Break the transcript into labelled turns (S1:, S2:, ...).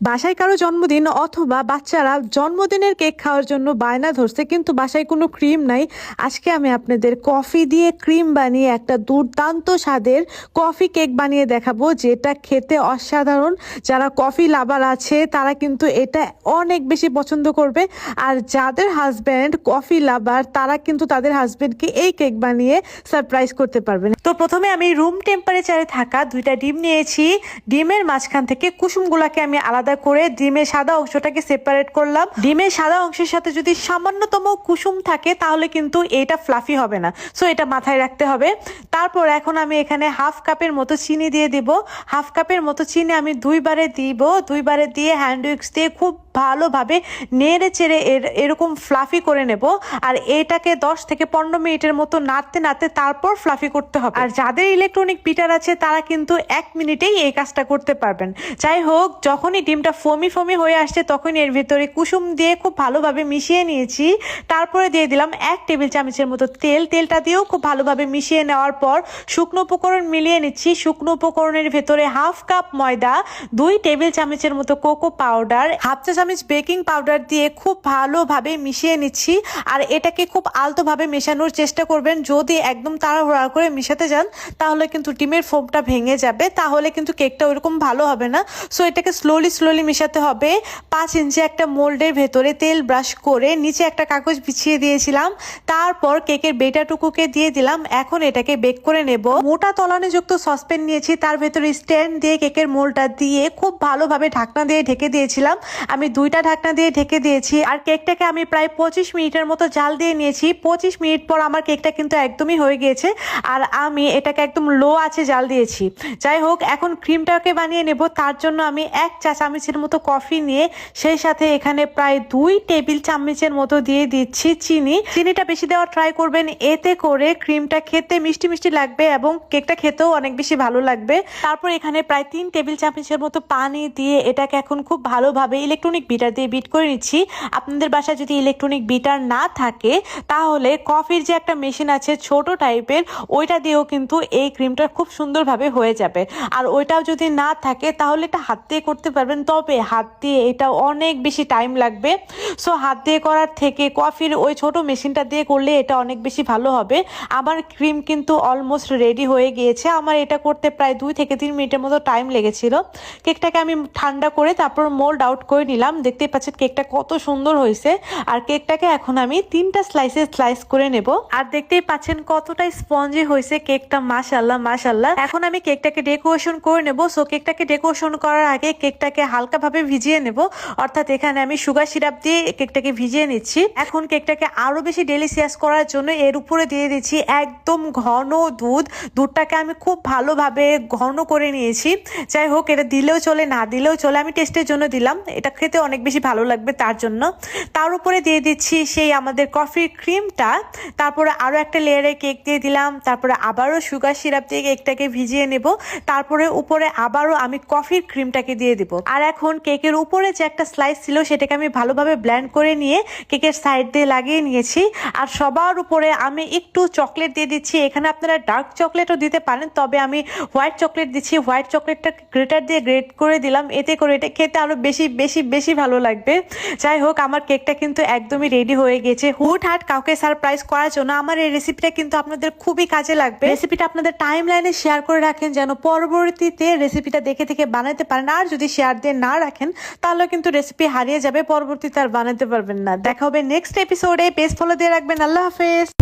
S1: বাসায় কারো জন্মদিন অথবা বাচ্চারা জন্মদিনের কেক খাওয়ার জন্য বায়না ধরছে, কিন্তু বাসায় কোনো ক্রিম নাই। আজকে আমি আপনাদের কফি দিয়ে ক্রিম বানিয়ে একটা দুর্দান্ত স্বাদের কফি কেক বানিয়ে দেখাবো, যেটা খেতে অসাধারণ। যারা কফি লাভার আছে তারা কিন্তু এটা অনেক বেশি পছন্দ করবে, আর যাদের হাজব্যান্ড কফি লাভার তারা কিন্তু তাদের হাজব্যান্ডকে এই কেক বানিয়ে সারপ্রাইজ করতে পারবেন। তো প্রথমে আমি রুম টেম্পারেচারে থাকা 2টা ডিম নিয়েছি। ডিমের মাঝখান থেকে কুসুমগুলাকে আমি আলাদা করে ডিমের সাদা অংশটাকে সেপারেট করলাম। ডিমের সাদা অংশের সাথে যদি সামান্যতম কুসুম থাকে তাহলে কিন্তু এটা ফ্লাফি হবে না, সো এটা মাথায় রাখতে হবে। তারপর এখন আমি এখানে হাফ কাপের মতো চিনি দিয়ে দিব। হাফ কাপের মতো চিনি আমি দুইবারে দিয়ে হ্যান্ড উইক্স দিয়ে খুব ভালোভাবে নেড়ে চেড়ে এরকম ফ্লাফি করে নেব। আর এটাকে 10 থেকে 15 মিনিটের মতো নাড়তে নাড়তে তারপর ফ্লাফি করতে হবে। আর যাদের ইলেকট্রনিক বিটার আছে তারা কিন্তু 1 মিনিটেই এই কাজটা করতে পারবেন। যাই হোক, যখনই ডিমটা ফমি হয়ে আসছে তখনই এর ভিতরে কুসুম দিয়ে খুব ভালোভাবে মিশিয়ে নিয়েছি। তারপরে দিয়ে দিলাম 1 টেবিল চামচের মতো তেলটা দিয়েও খুব ভালোভাবে মিশিয়ে নেওয়ার পর শুকনো উপকরণ মিলিয়ে নিচ্ছি। শুকনো উপকরণের ভেতরে হাফ কাপ ময়দা, 2 টেবিল চামচের মতো কোকো পাউডার, হাফ চা চামচ বেকিং পাউডার দিয়ে খুব ভালোভাবে মিশিয়ে নিচ্ছি। আর এটাকে খুব আলতোভাবে মেশানোর চেষ্টা করবেন। যদি একদম তাড়াহুড়া করে মিশাতে যান তাহলে কিন্তু ডিমের ফোমটা ভেঙে যাবে, তাহলে কিন্তু কেকটা ওইরকম ভালো হবে না। সো এটাকে স্লোলি মেশাতে হবে। 5 ইঞ্চি একটা মোল্ডের ভেতরে তেল ব্রাশ করে নিচে একটা কাগজ বিছিয়ে দিয়েছিলাম। তারপর কেকের বেটাটুকুকে দিয়ে দিলাম। এখন এটাকে বেক করে নেব। মোটা তলানিযুক্ত সসপ্যান নিয়েছি, তার ভেতরে স্ট্যান্ড দিয়ে কেকের মোল্ডটা দিয়ে খুব ভালোভাবে ঢাকনা দিয়ে ঢেকে দিয়েছিলাম। আমি 2টা ঢাকনা দিয়ে ঢেকে দিয়েছি। আর কেকটাকে আমি প্রায় 25 মিনিটের মতো জাল দিয়ে নিয়েছি। 25 মিনিট পর আমার কেকটা কিন্তু একদমই হয়ে গিয়েছে, আর আমি এটাকে একদম লো আছে জাল দিয়েছি। যাই হোক, এখন ক্রিমটাকে বানিয়ে নেব। তার জন্য আমি 1 চা চামচের মতো কফি নিয়ে সেই সাথে এখানে প্রায় 2 টেবিল চামচের মতো দিয়ে দিচ্ছি চিনিটা বেশি দেওয়া ট্রাই করবেন, এতে করে ক্রিমটা খেতে মিষ্টি মিষ্টি লাগবে এবং কেকটা খেতেও অনেক বেশি ভালো লাগবে। তারপর এখানে প্রায় 3 টেবিল চামচের মতো পানি দিয়ে এটাকে এখন খুব ভালোভাবে ইলেকট্রনিক বিটার দিয়ে বিট করে নিচ্ছি। আপনাদের বাসায় যদি ইলেকট্রনিক বিটার না থাকে তাহলে কফির যে একটা মেশিন আছে ছোট টাইপের, ওইটা দিয়েও কিন্তু এই ক্রিমটা খুব সুন্দরভাবে হয়ে যাবে। আর ওইটাও যদি না থাকে তাহলে এটা হাত দিয়ে করতে পারবেন, তবে হাত দিয়ে এটা অনেক বেশি টাইম লাগবে। সো হাত দিয়ে করার থেকে কফির ওই ছোট মেশিনটা দিয়ে করলে এটা অনেক বেশি ভালো হবে। আমার ক্রিম কিন্তু অলমোস্ট রেডি হয়ে গিয়েছে। আমার এটা করতে প্রায় 2 থেকে 3 মিনিটের মতো টাইম লেগেছিল। কেকটাকে আমি ঠান্ডা করে তারপর মোল্ড আউট করে নিলাম। দেখতেই পাচ্ছেন কেকটা কত সুন্দর হয়েছে। আর কেকটাকে এখন আমি 3টা স্লাইস করে নেব। আর দেখতেই পাচ্ছেন কতটা স্পঞ্জি হয়েছে কেকটা, মাশাআল্লাহ। এখন আমি কেকটাকে ডেকোরেশন করে নেব। সো কেকটাকে ডেকোরেশন করার আগে কেকটাকে হালকাভাবে ভিজিয়ে নেব, অর্থাৎ এখানে আমি সুগার সিরাপ দিয়ে কেকটাকে ভিজিয়ে নিচ্ছি। এখন কেকটাকে আরো বেশি ডেলিশিয়াস করার জন্য এর উপরে দিয়ে দিচ্ছি একদম ঘন দুধটাকে আমি খুব ভালোভাবে ঘন করে নিয়েছি। যাই হোক, এটা দিলেও চলে না দিলেও চলে, আমি টেস্টের জন্য দিলাম, এটা খেতে অনেক বেশি ভালো লাগবে তার জন্য। তার উপরে দিয়ে দিচ্ছি সেই আমাদের কফির ক্রিমটা। তারপরে আরো একটা লেয়ারে কেক দিয়ে দিলাম। তারপরে আবারও সুগার সিরাপ দিয়ে কেকটাকে ভিজিয়ে নেব। তারপরে উপরে আবারও আমি কফির ক্রিমটাকে দিয়ে দিব। আর এখন কেকের উপরে যে একটা স্লাইস ছিল সেটাকে আমি ভালোভাবে ব্লেন্ড করে নিয়ে কেকের সাইড দিয়ে লাগিয়ে নিয়েছি। আর সবার উপরে আমি একটু চকলেট দিয়ে দিচ্ছি। এখানে আপনারা ডার্ক চকলেটও দিতে পারেন, তবে আমি হোয়াইট চকলেট দিচ্ছি। হোয়াইট চকলেটটা গ্রেটার দিয়ে গ্রেট করে দিলাম, এতে করে এটা খেতে আরো বেশি ভালো লাগবে। যাই হোক, আমার কেকটা কিন্তু একদমই রেডি হয়ে গেছে। হুটহাট কাউকে সারপ্রাইজ করার জন্য আমার এই রেসিপিটা কিন্তু আপনাদের খুবই কাজে লাগবে। রেসিপিটা আপনাদের টাইম লাইনে শেয়ার করে রাখেন যেন পরবর্তীতে রেসিপিটা দেখে বানাতে পারেন। আর যদি শেয়ার দিয়ে না রাখেন তাহলে কিন্তু রেসিপি হারিয়ে যাবে, পরবর্তীতে আর বানাতে পারবেন না। দেখা হবে নেক্সট এপিসোডে। পেজ ফলো দিয়ে রাখবেন। আল্লাহ হাফেজ।